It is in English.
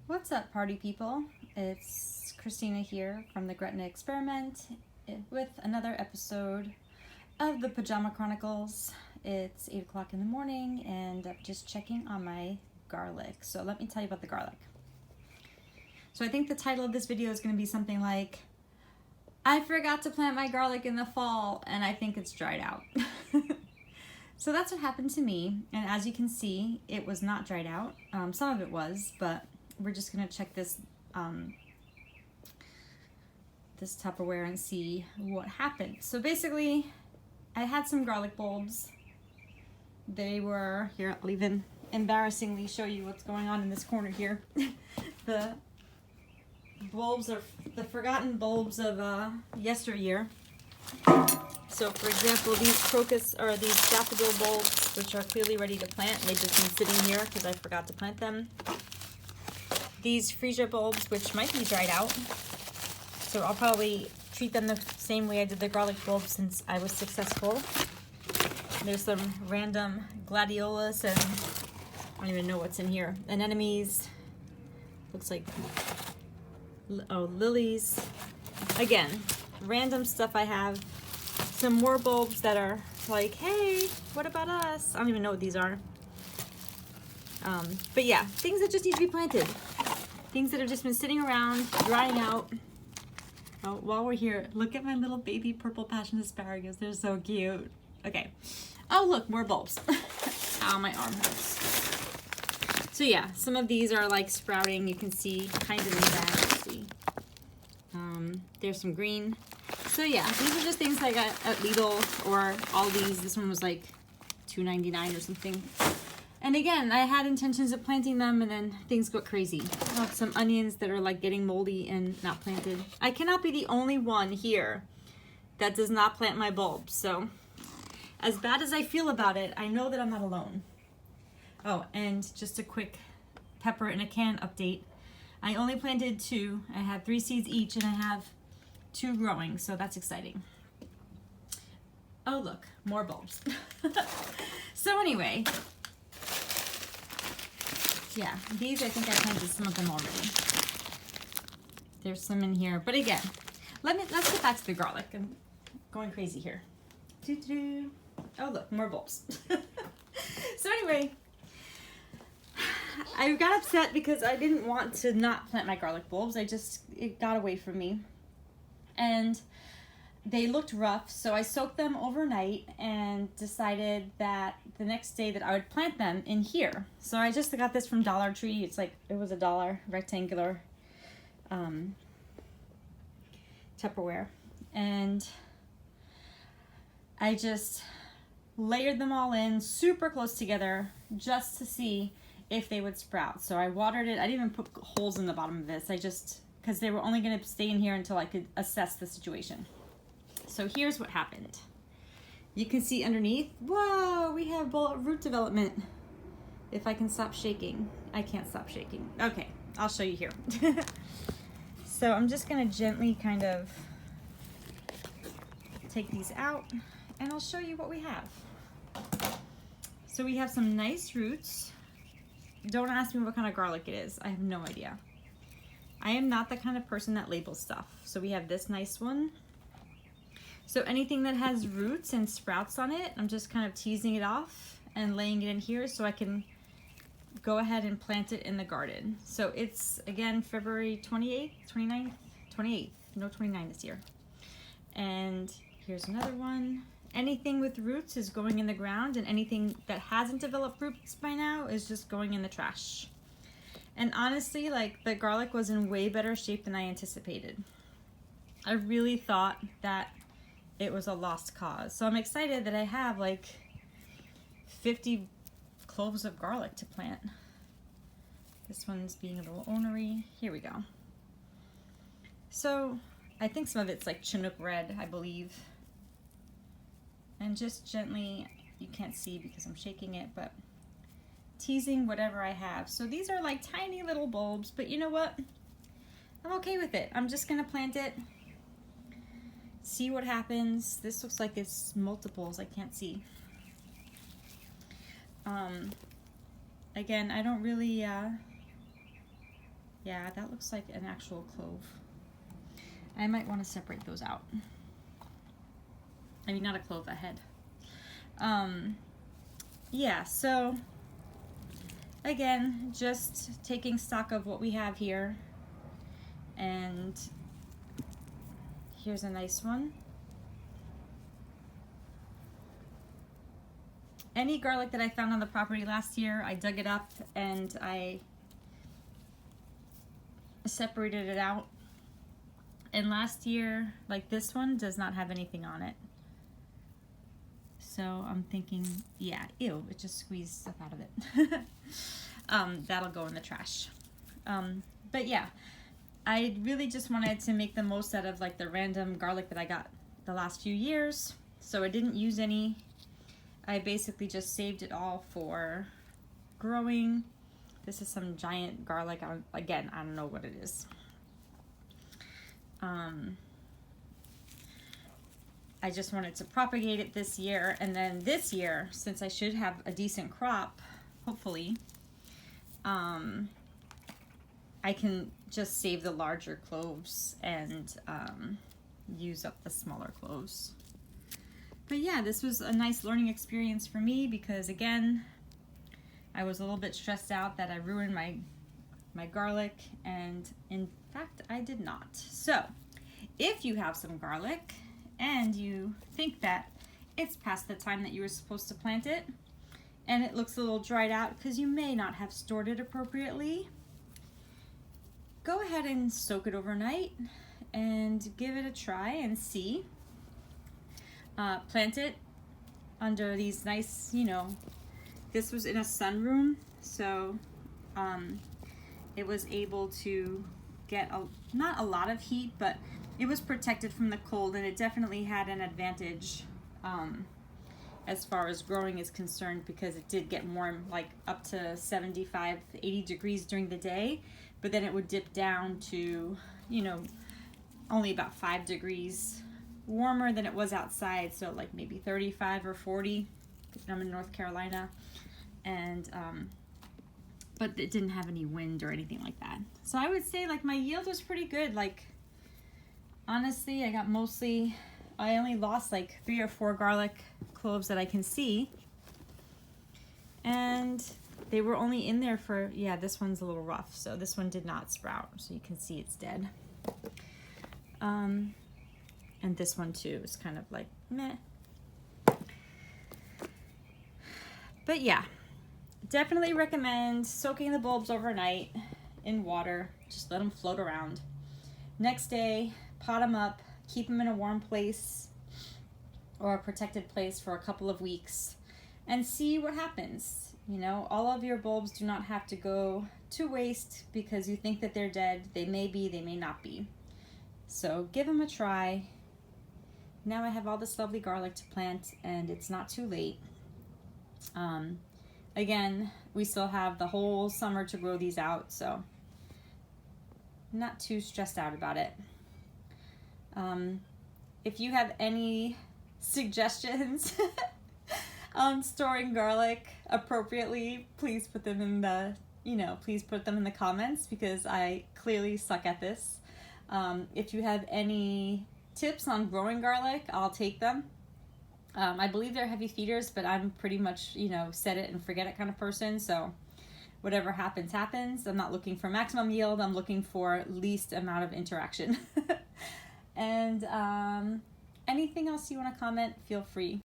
What's up, party people? It's Christina here from the Gretna Experiment with another episode of the Pajama Chronicles. It's 8 o'clock in the morning and I'm just checking on my garlic. So let me tell you about the garlic. So I think the title of this video is going to be something like, I forgot to plant my garlic in the fall and I think it's dried out. So that's what happened to me, and as you can see, it was not dried out. Some of it was, but we're just gonna check this this Tupperware and see what happened. So basically, I had some garlic bulbs. They were, here, I'll even embarrassingly show you what's going on in this corner here. The bulbs are the forgotten bulbs of yesteryear. So for example, these crocus or these daffodil bulbs, which are clearly ready to plant, they've just been sitting here because I forgot to plant them. These freesia bulbs, which might be dried out, so I'll probably treat them the same way I did the garlic bulbs since I was successful. There's some random gladiolus and I don't even know what's in here. Anemones, looks like, oh, lilies. Again, random stuff I have. Some more bulbs that are like, hey, what about us? I don't even know what these are. But yeah, things that just need to be planted. Things that have just been sitting around, drying out. Oh, while we're here, look at my little baby purple passion asparagus. They're so cute. Okay. Oh, look, more bulbs. Ow, my arm hurts. So yeah, some of these are like sprouting. You can see kind of in the back. Let's see. There's some green. So yeah, these are just things I got at Lidl or Aldi's. This one was like $2.99 or something. And again, I had intentions of planting them and then things got crazy. I have some onions that are like getting moldy and not planted. I cannot be the only one here that does not plant my bulbs. So as bad as I feel about it, I know that I'm not alone. Oh, and just a quick pepper in a can update. I only planted 2. I had 3 seeds each and I have 2 growing, so that's exciting. Oh look, more bulbs. So anyway, yeah, these I think I planted some of them already. There's some in here, but again, let's get back to the garlic. I'm going crazy here. Oh look, more bulbs. So anyway, I got upset because I didn't want to not plant my garlic bulbs. It got away from me. And they looked rough, so I soaked them overnight and decided that the next day that I would plant them in here. So I just got this from Dollar Tree. It's like, it was $1 rectangular Tupperware. And I just layered them all in super close together just to see if they would sprout. So I watered it. I didn't even put holes in the bottom of this. Because they were only going to stay in here until I could assess the situation. So here's what happened. You can see underneath, whoa, we have root development. If I can stop shaking. I can't stop shaking. Okay, I'll show you here. So I'm just going to gently kind of take these out and I'll show you what we have. So we have some nice roots. Don't ask me what kind of garlic it is. I have no idea. I am not the kind of person that labels stuff. So we have this nice one. So anything that has roots and sprouts on it, I'm just kind of teasing it off and laying it in here so I can go ahead and plant it in the garden. So it's, again, February 28th, 29th, 28th, no 29 this year. And here's another one. Anything with roots is going in the ground, and anything that hasn't developed roots by now is just going in the trash. And honestly, like, the garlic was in way better shape than I anticipated. I really thought that it was a lost cause. So I'm excited that I have like 50 cloves of garlic to plant. This one's being a little ornery. Here we go. So I think some of it's like Chinook red, I believe. And just gently, you can't see because I'm shaking it, but teasing whatever I have. So these are like tiny little bulbs, but you know what? I'm okay with it. I'm just gonna plant it, see what happens. This looks like it's multiples, I can't see. Again, I don't really Yeah, that looks like an actual clove. I might want to separate those out. I mean, not a clove, a head. Yeah, so again, just taking stock of what we have here. And here's a nice one. Any garlic that I found on the property last year, I dug it up and I separated it out. And last year, like this one, does not have anything on it. So I'm thinking, yeah, ew, it just squeezed stuff out of it. That'll go in the trash. But yeah, I really just wanted to make the most out of like the random garlic that I got the last few years. So I didn't use any. I basically just saved it all for growing. This is some giant garlic. Again, I don't know what it is. I just wanted to propagate it this year, and then this year, since I should have a decent crop, hopefully, I can just save the larger cloves and use up the smaller cloves. But yeah, this was a nice learning experience for me because, again, I was a little bit stressed out that I ruined my garlic, and in fact, I did not. So, if you have some garlic and you think that it's past the time that you were supposed to plant it, and it looks a little dried out because you may not have stored it appropriately, go ahead and soak it overnight and give it a try and see. Plant it under these nice, this was in a sunroom, so it was able to get not a lot of heat, but it was protected from the cold, and it definitely had an advantage as far as growing is concerned, because it did get warm, like up to 75, 80 degrees during the day, but then it would dip down to, only about 5 degrees warmer than it was outside, so like maybe 35 or 40. I'm in North Carolina, and but it didn't have any wind or anything like that. So I would say like my yield was pretty good. Like honestly, I only lost like 3 or 4 garlic cloves that I can see, and they were only in there for, yeah, this one's a little rough, so this one did not sprout, so you can see it's dead. And this one too is kind of like meh. But yeah, definitely recommend soaking the bulbs overnight in water. Just let them float around. Next day, pot them up, keep them in a warm place or a protected place for a couple of weeks and see what happens. All of your bulbs do not have to go to waste because you think that they're dead. They may be, they may not be. So give them a try. Now I have all this lovely garlic to plant, and it's not too late. Again, we still have the whole summer to grow these out, so not too stressed out about it. If you have any suggestions on storing garlic appropriately, please put them in the comments, because I clearly suck at this. If you have any tips on growing garlic, I'll take them. I believe they're heavy feeders, but I'm pretty much, set it and forget it kind of person. So whatever happens, happens. I'm not looking for maximum yield. I'm looking for least amount of interaction. And anything else you want to comment, feel free.